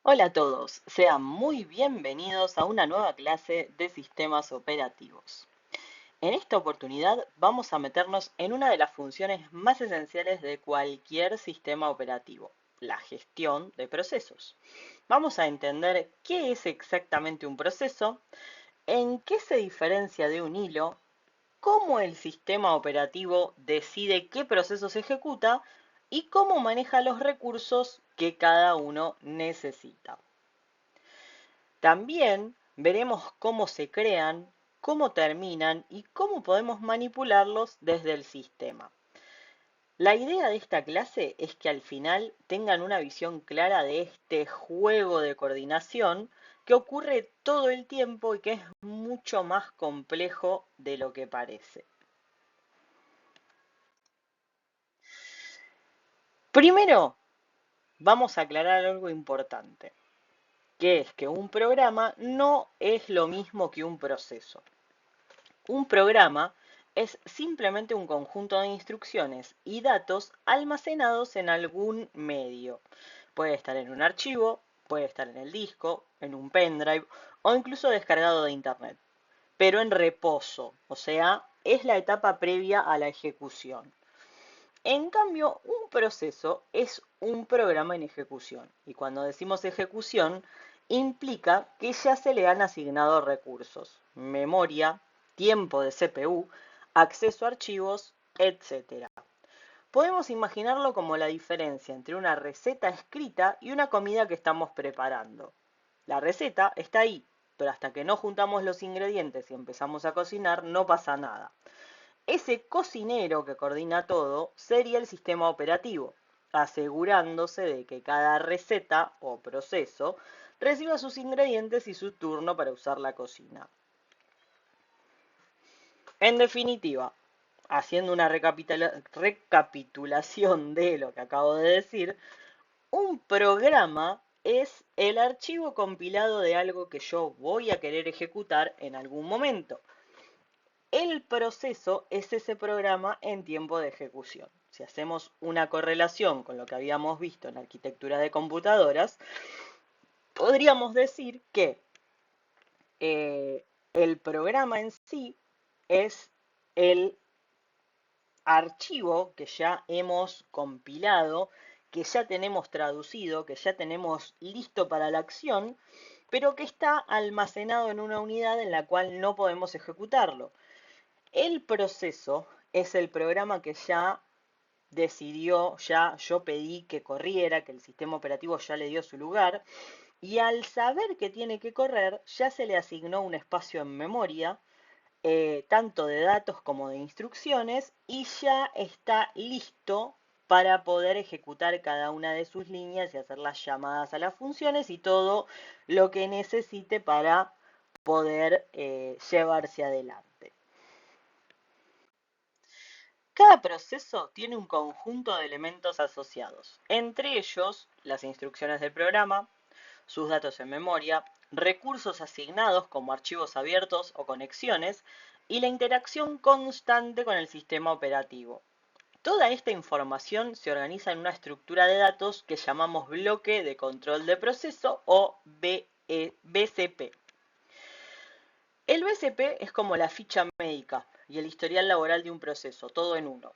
Hola a todos, sean muy bienvenidos a una nueva clase de sistemas operativos. En esta oportunidad vamos a meternos en una de las funciones más esenciales de cualquier sistema operativo, la gestión de procesos. Vamos a entender qué es exactamente un proceso, en qué se diferencia de un hilo, cómo el sistema operativo decide qué proceso se ejecuta y cómo maneja los recursos que cada uno necesita. También veremos cómo se crean, cómo terminan y cómo podemos manipularlos desde el sistema. La idea de esta clase es que al final tengan una visión clara de este juego de coordinación que ocurre todo el tiempo y que es mucho más complejo de lo que parece. Primero, vamos a aclarar algo importante, que es que un programa no es lo mismo que un proceso. Un programa es simplemente un conjunto de instrucciones y datos almacenados en algún medio. Puede estar en un archivo, puede estar en el disco, en un pendrive o incluso descargado de internet, pero en reposo, o sea, es la etapa previa a la ejecución. En cambio, un proceso es un programa en ejecución y cuando decimos ejecución implica que ya se le han asignado recursos, memoria, tiempo de CPU, acceso a archivos, etc. Podemos imaginarlo como la diferencia entre una receta escrita y una comida que estamos preparando. La receta está ahí, pero hasta que no juntamos los ingredientes y empezamos a cocinar no pasa nada. Ese cocinero que coordina todo sería el sistema operativo, asegurándose de que cada receta o proceso reciba sus ingredientes y su turno para usar la cocina. En definitiva, haciendo una recapitulación de lo que acabo de decir, un programa es el archivo compilado de algo que yo voy a querer ejecutar en algún momento. El proceso es ese programa en tiempo de ejecución. Si hacemos una correlación con lo que habíamos visto en la arquitectura de computadoras, podríamos decir que el programa en sí es el archivo que ya hemos compilado, que ya tenemos traducido, que ya tenemos listo para la acción, pero que está almacenado en una unidad en la cual no podemos ejecutarlo. El proceso es el programa que ya decidió, ya yo pedí que corriera, que el sistema operativo ya le dio su lugar, y al saber que tiene que correr, ya se le asignó un espacio en memoria, tanto de datos como de instrucciones, y ya está listo para poder ejecutar cada una de sus líneas y hacer las llamadas a las funciones y todo lo que necesite para poder llevarse adelante. Cada proceso tiene un conjunto de elementos asociados, entre ellos las instrucciones del programa, sus datos en memoria, recursos asignados como archivos abiertos o conexiones y la interacción constante con el sistema operativo. Toda esta información se organiza en una estructura de datos que llamamos bloque de control de proceso o BCP. El BCP es como la ficha médica y el historial laboral de un proceso, todo en uno.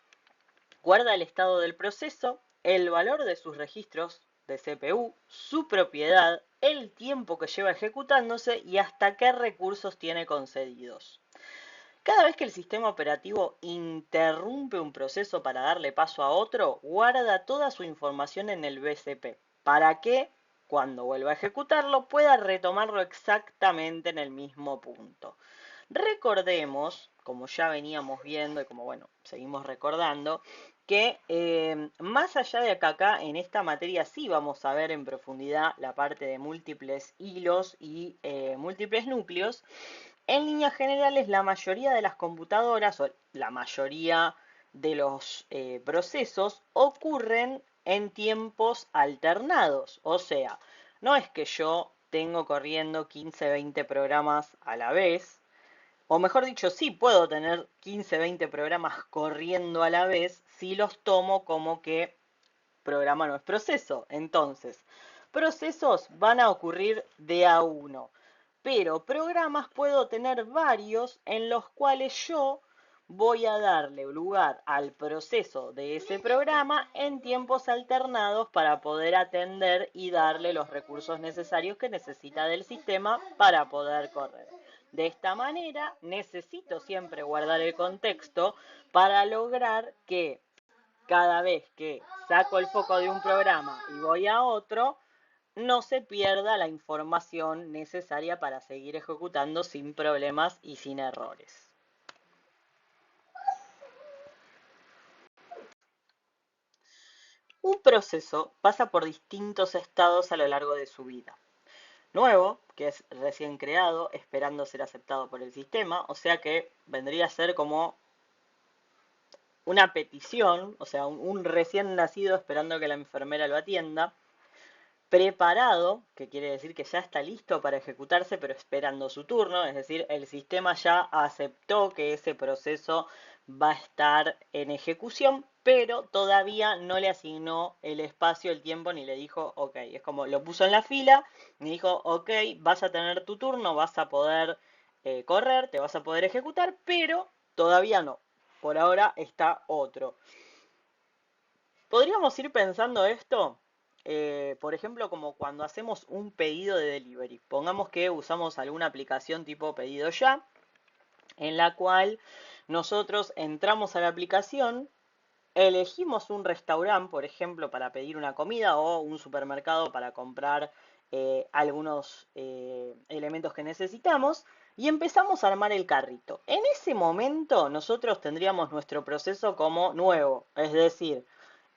Guarda el estado del proceso, el valor de sus registros de CPU, su propiedad, el tiempo que lleva ejecutándose y hasta qué recursos tiene concedidos. Cada vez que el sistema operativo interrumpe un proceso para darle paso a otro, guarda toda su información en el BCP, para que, cuando vuelva a ejecutarlo, pueda retomarlo exactamente en el mismo punto. Recordemos, como ya veníamos viendo y como bueno, seguimos recordando, que más allá de acá en esta materia sí vamos a ver en profundidad la parte de múltiples hilos y múltiples núcleos. En líneas generales, la mayoría de las computadoras o la mayoría de los procesos ocurren en tiempos alternados. O sea, no es que yo tengo corriendo 15, 20 programas a la vez, o mejor dicho, sí puedo tener 15, 20 programas corriendo a la vez si los tomo como que programa no es proceso. Entonces, Procesos van a ocurrir de a uno, pero programas puedo tener varios en los cuales yo voy a darle lugar al proceso de ese programa en tiempos alternados para poder atender y darle los recursos necesarios que necesita del sistema para poder correr. De esta manera, necesito siempre guardar el contexto para lograr que cada vez que saco el foco de un programa y voy a otro, no se pierda la información necesaria para seguir ejecutando sin problemas y sin errores. Un proceso pasa por distintos estados a lo largo de su vida. Nuevo, que es recién creado, esperando ser aceptado por el sistema, o sea que vendría a ser como una petición, o sea, un recién nacido esperando que la enfermera lo atienda. Preparado, que quiere decir que ya está listo para ejecutarse, pero esperando su turno, es decir, el sistema ya aceptó que ese proceso va a estar en ejecución, pero todavía no le asignó el espacio, el tiempo, ni le dijo, ok, es como lo puso en la fila, y dijo, ok, vas a tener tu turno, vas a poder correr, te vas a poder ejecutar, pero todavía no, por ahora está otro. Podríamos ir pensando esto, por ejemplo, como cuando hacemos un pedido de delivery. Pongamos que usamos alguna aplicación tipo pedido ya, en la cual nosotros entramos a la aplicación, elegimos un restaurante, por ejemplo, para pedir una comida o un supermercado para comprar algunos elementos que necesitamos y empezamos a armar el carrito. En ese momento nosotros tendríamos nuestro proceso como nuevo, es decir,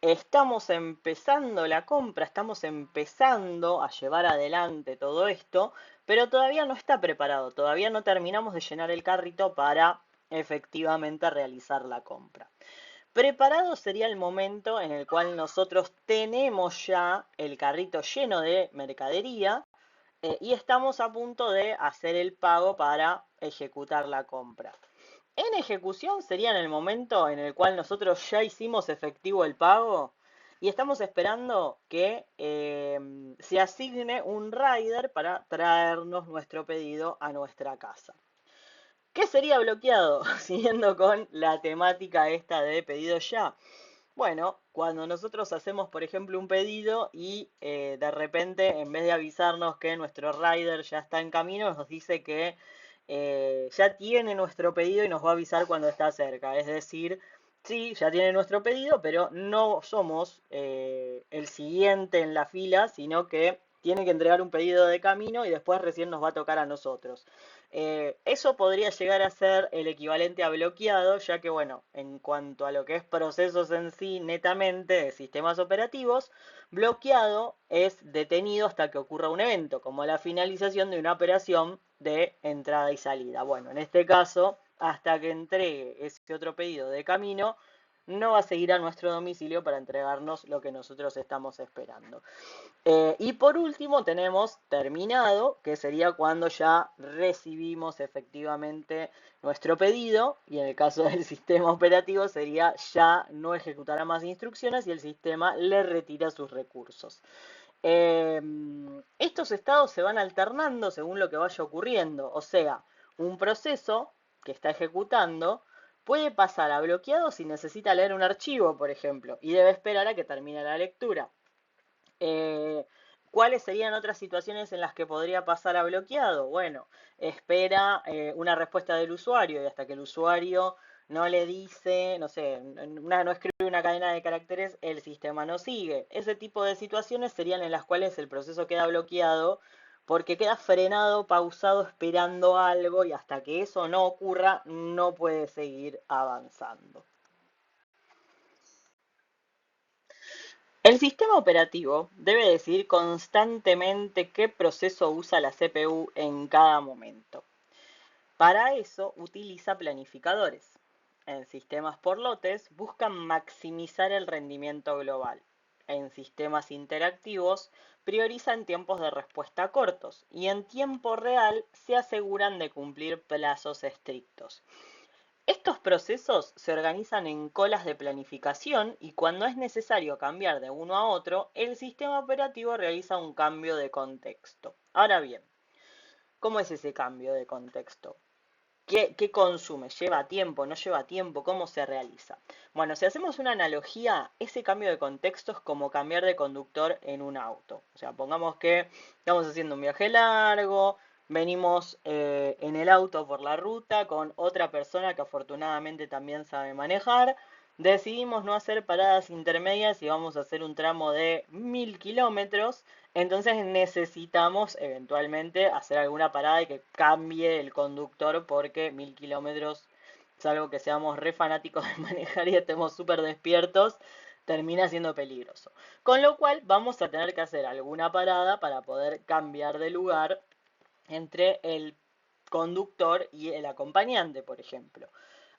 estamos empezando la compra, estamos empezando a llevar adelante todo esto, pero todavía no está preparado, todavía no terminamos de llenar el carrito para efectivamente realizar la compra. Preparado sería el momento en el cual nosotros tenemos ya el carrito lleno de mercadería y estamos a punto de hacer el pago para ejecutar la compra. En ejecución sería en el momento en el cual nosotros ya hicimos efectivo el pago y estamos esperando que se asigne un rider para traernos nuestro pedido a nuestra casa. ¿Qué sería bloqueado? Siguiendo con la temática esta de pedido ya. Bueno, cuando nosotros hacemos, por ejemplo, un pedido y de repente, en vez de avisarnos que nuestro rider ya está en camino, nos dice que ya tiene nuestro pedido y nos va a avisar cuando está cerca. Es decir, sí, ya tiene nuestro pedido, pero no somos el siguiente en la fila, sino que tiene que entregar un pedido de camino y después recién nos va a tocar a nosotros. Eso podría llegar a ser el equivalente a bloqueado, ya que, bueno, en cuanto a lo que es procesos en sí, netamente, de sistemas operativos, bloqueado es detenido hasta que ocurra un evento, como la finalización de una operación de entrada y salida. Bueno, en este caso, hasta que entregue ese otro pedido de camino, no va a seguir a nuestro domicilio para entregarnos lo que nosotros estamos esperando. Y por último tenemos terminado, que sería cuando ya recibimos efectivamente nuestro pedido, y en el caso del sistema operativo sería ya no ejecutará más instrucciones y el sistema le retira sus recursos. Estos estados se van alternando según lo que vaya ocurriendo, o sea, un proceso que está ejecutando puede pasar a bloqueado si necesita leer un archivo, por ejemplo, y debe esperar a que termine la lectura. Eh, ¿Cuáles serían otras situaciones en las que podría pasar a bloqueado? Bueno, espera una respuesta del usuario y hasta que el usuario no le dice, no sé, no escribe una cadena de caracteres, el sistema no sigue. Ese tipo de situaciones serían en las cuales el proceso queda bloqueado porque queda frenado, pausado, esperando algo y hasta que eso no ocurra no puede seguir avanzando. El sistema operativo debe decidir constantemente qué proceso usa la CPU en cada momento. Para eso utiliza planificadores. En sistemas por lotes buscan maximizar el rendimiento global. En sistemas interactivos priorizan tiempos de respuesta cortos y en tiempo real se aseguran de cumplir plazos estrictos. Estos procesos se organizan en colas de planificación y cuando es necesario cambiar de uno a otro, el sistema operativo realiza un cambio de contexto. Ahora bien, ¿cómo es ese cambio de contexto? ¿Qué consume? ¿Lleva tiempo? ¿No lleva tiempo? ¿Cómo se realiza? Bueno, si hacemos una analogía, ese cambio de contexto es como cambiar de conductor en un auto. O sea, pongamos que estamos haciendo un viaje largo, venimos en el auto por la ruta con otra persona que afortunadamente también sabe manejar. Decidimos no hacer paradas intermedias y vamos a hacer un tramo de 1000 kilómetros. Entonces necesitamos eventualmente hacer alguna parada y que cambie el conductor porque 1000 kilómetros, salvo que seamos re fanáticos de manejar y estemos súper despiertos, termina siendo peligroso. Con lo cual vamos a tener que hacer alguna parada para poder cambiar de lugar entre el conductor y el acompañante, por ejemplo.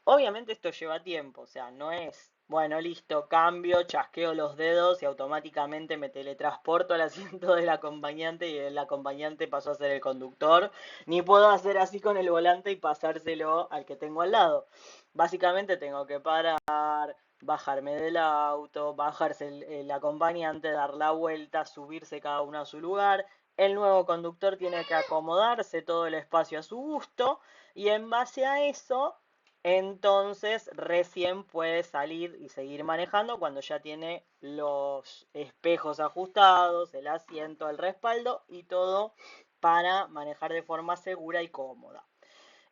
Obviamente esto lleva tiempo, o sea, no es, bueno, listo, cambio, chasqueo los dedos y automáticamente me teletransporto al asiento del acompañante y el acompañante pasó a ser el conductor, ni puedo hacer así con el volante y pasárselo al que tengo al lado. Básicamente tengo que parar, bajarme del auto, bajarse el acompañante, dar la vuelta, subirse cada uno a su lugar. El nuevo conductor tiene que acomodarse todo el espacio a su gusto y en base a eso entonces recién puede salir y seguir manejando cuando ya tiene los espejos ajustados, el asiento, el respaldo y todo para manejar de forma segura y cómoda.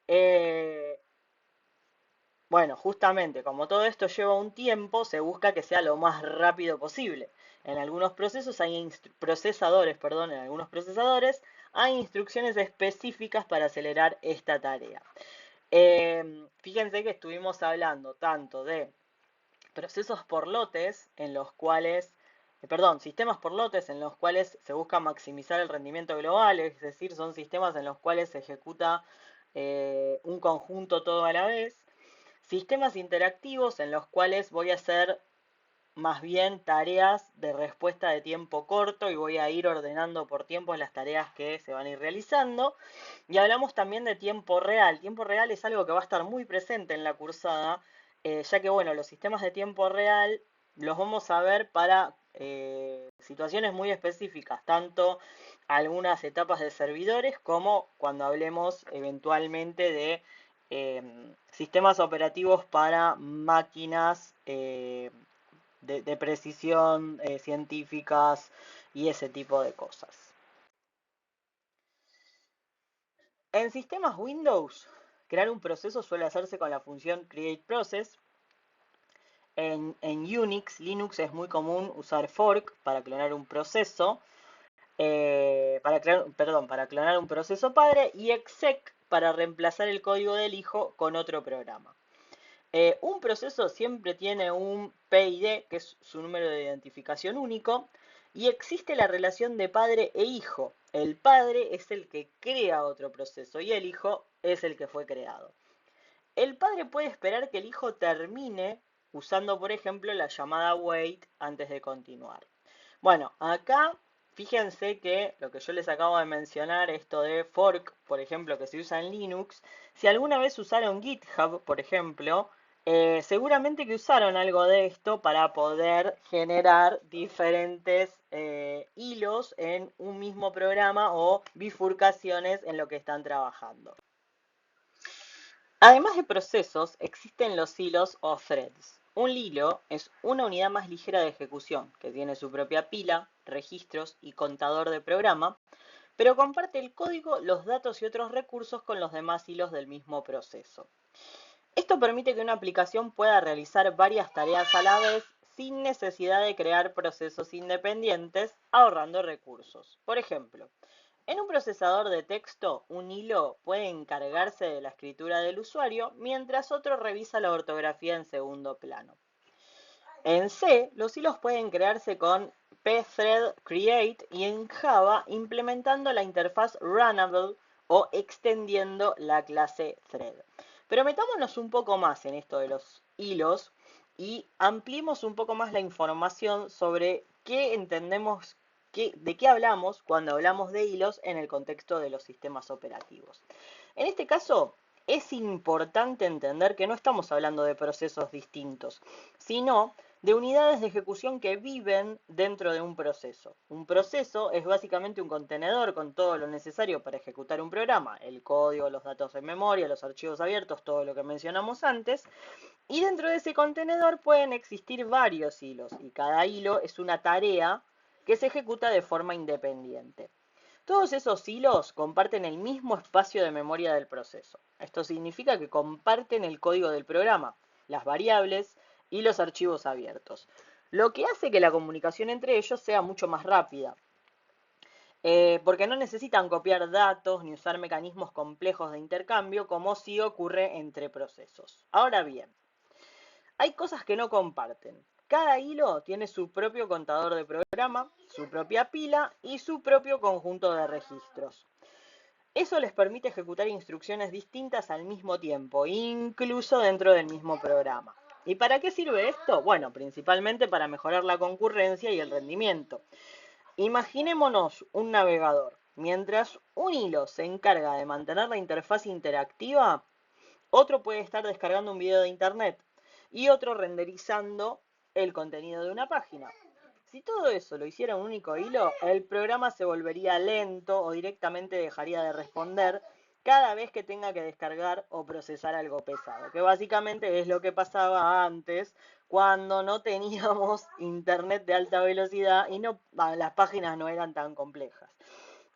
Eh, bueno, justamente como todo esto lleva un tiempo, se busca que sea lo más rápido posible. En algunos procesos hay procesadores, perdón, en algunos procesadores hay instrucciones específicas para acelerar esta tarea. Fíjense que estuvimos hablando tanto de procesos por lotes en los cuales, perdón, sistemas por lotes en los cuales se busca maximizar el rendimiento global, es decir, son sistemas en los cuales se ejecuta un conjunto todo a la vez. Sistemas interactivos en los cuales voy a hacer más bien tareas de respuesta de tiempo corto y voy a ir ordenando por tiempo las tareas que se van a ir realizando. Y hablamos también de tiempo real. Tiempo real es algo que va a estar muy presente en la cursada, ya que bueno, los sistemas de tiempo real los vamos a ver para situaciones muy específicas, tanto algunas etapas de servidores como cuando hablemos eventualmente de sistemas operativos para máquinas de precisión científicas y ese tipo de cosas. En sistemas Windows, crear un proceso suele hacerse con la función createProcess. En Unix, Linux es muy común usar fork para clonar un proceso, para clonar un proceso padre y exec para reemplazar el código del hijo con otro programa. Un proceso siempre tiene un PID, que es su número de identificación único, y existe la relación de padre e hijo. El padre es el que crea otro proceso y el hijo es el que fue creado. El padre puede esperar que el hijo termine usando, por ejemplo, la llamada wait antes de continuar. Bueno, acá fíjense que lo que yo les acabo de mencionar, esto de fork, por ejemplo, que se usa en Linux, si alguna vez usaron GitHub, por ejemplo, seguramente que usaron algo de esto para poder generar diferentes hilos en un mismo programa o bifurcaciones en lo que están trabajando. Además de procesos, existen los hilos o threads. Un hilo es una unidad más ligera de ejecución, que tiene su propia pila, registros y contador de programa, pero comparte el código, los datos y otros recursos con los demás hilos del mismo proceso. Esto permite que una aplicación pueda realizar varias tareas a la vez sin necesidad de crear procesos independientes, ahorrando recursos. Por ejemplo, en un procesador de texto, un hilo puede encargarse de la escritura del usuario, mientras otro revisa la ortografía en segundo plano. En C, los hilos pueden crearse con pthread create y en Java implementando la interfaz runnable o extendiendo la clase thread. Pero metámonos un poco más en esto de los hilos y ampliemos un poco más la información sobre qué entendemos, de qué hablamos cuando hablamos de hilos en el contexto de los sistemas operativos. En este caso, es importante entender que no estamos hablando de procesos distintos, sino de unidades de ejecución que viven dentro de un proceso. Un proceso es básicamente un contenedor con todo lo necesario para ejecutar un programa, el código, los datos en memoria, los archivos abiertos, todo lo que mencionamos antes, y dentro de ese contenedor pueden existir varios hilos, y cada hilo es una tarea que se ejecuta de forma independiente. Todos esos hilos comparten el mismo espacio de memoria del proceso. Esto significa que comparten el código del programa, las variables y los archivos abiertos, lo que hace que la comunicación entre ellos sea mucho más rápida, porque no necesitan copiar datos ni usar mecanismos complejos de intercambio como sí ocurre entre procesos. Ahora bien, hay cosas que no comparten. Cada hilo tiene su propio contador de programa, su propia pila y su propio conjunto de registros. Eso les permite ejecutar instrucciones distintas al mismo tiempo, incluso dentro del mismo programa. ¿Y para qué sirve esto? Bueno, principalmente para mejorar la concurrencia y el rendimiento. Imaginémonos un navegador. Mientras un hilo se encarga de mantener la interfaz interactiva, otro puede estar descargando un video de internet y otro renderizando el contenido de una página. Si todo eso lo hiciera un único hilo, el programa se volvería lento o directamente dejaría de responder cada vez que tenga que descargar o procesar algo pesado, que básicamente es lo que pasaba antes cuando no teníamos internet de alta velocidad y las páginas no eran tan complejas.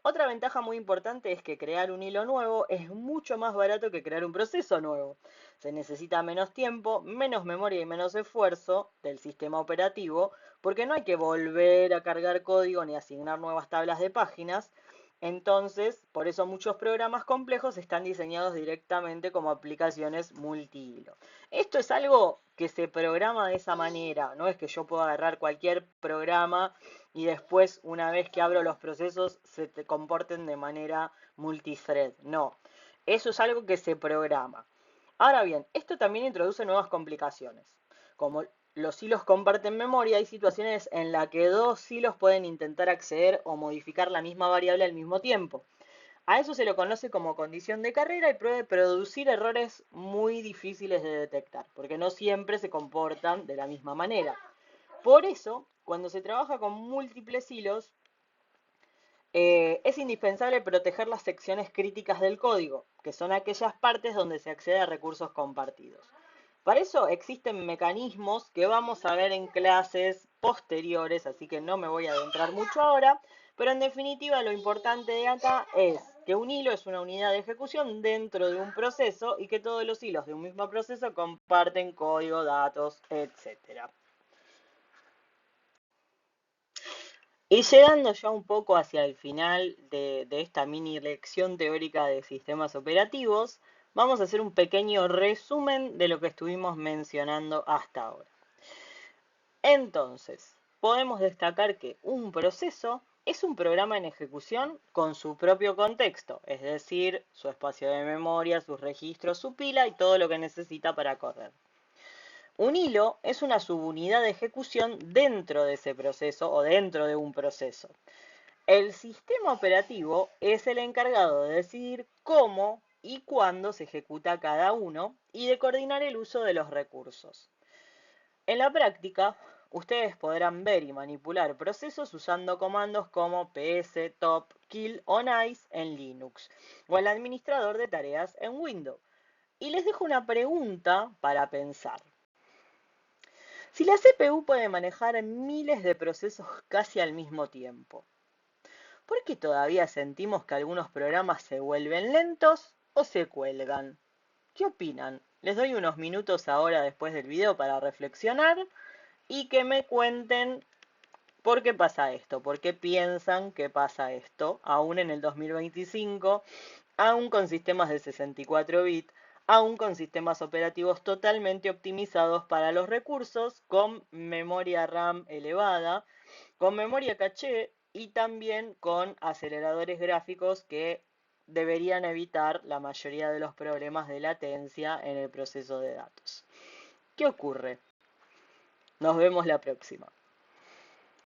Otra ventaja muy importante es que crear un hilo nuevo es mucho más barato que crear un proceso nuevo. Se necesita menos tiempo, menos memoria y menos esfuerzo del sistema operativo, porque no hay que volver a cargar código ni asignar nuevas tablas de páginas. Entonces, por eso muchos programas complejos están diseñados directamente como aplicaciones multihilo. Esto es algo que se programa de esa manera, no es que yo pueda agarrar cualquier programa y después, una vez que abro los procesos, se te comporten de manera multithread. No, eso es algo que se programa. Ahora bien, esto también introduce nuevas complicaciones. Como los hilos comparten memoria, hay situaciones en las que dos hilos pueden intentar acceder o modificar la misma variable al mismo tiempo. A eso se lo conoce como condición de carrera y puede producir errores muy difíciles de detectar, porque no siempre se comportan de la misma manera. Por eso, cuando se trabaja con múltiples hilos, es indispensable proteger las secciones críticas del código, que son aquellas partes donde se accede a recursos compartidos. Para eso existen mecanismos que vamos a ver en clases posteriores, así que no me voy a adentrar mucho ahora, pero en definitiva lo importante de acá es que un hilo es una unidad de ejecución dentro de un proceso y que todos los hilos de un mismo proceso comparten código, datos, etc. Y llegando ya un poco hacia el final de esta mini lección teórica de sistemas operativos, vamos a hacer un pequeño resumen de lo que estuvimos mencionando hasta ahora. Entonces, podemos destacar que un proceso es un programa en ejecución con su propio contexto, es decir, su espacio de memoria, sus registros, su pila y todo lo que necesita para correr. Un hilo es una subunidad de ejecución dentro de ese proceso o dentro de un proceso. El sistema operativo es el encargado de decidir cómo y cuándo se ejecuta cada uno y de coordinar el uso de los recursos. En la práctica, ustedes podrán ver y manipular procesos usando comandos como ps, top, kill o nice en Linux o el administrador de tareas en Windows. Y les dejo una pregunta para pensar. Si la CPU puede manejar miles de procesos casi al mismo tiempo, ¿por qué todavía sentimos que algunos programas se vuelven lentos o se cuelgan? ¿Qué opinan? Les doy unos minutos ahora después del video para reflexionar y que me cuenten por qué pasa esto, por qué piensan que pasa esto, aún en el 2025, aún con sistemas de 64 bits, aún con sistemas operativos totalmente optimizados para los recursos, con memoria RAM elevada, con memoria caché y también con aceleradores gráficos que deberían evitar la mayoría de los problemas de latencia en el proceso de datos. ¿Qué ocurre? Nos vemos la próxima.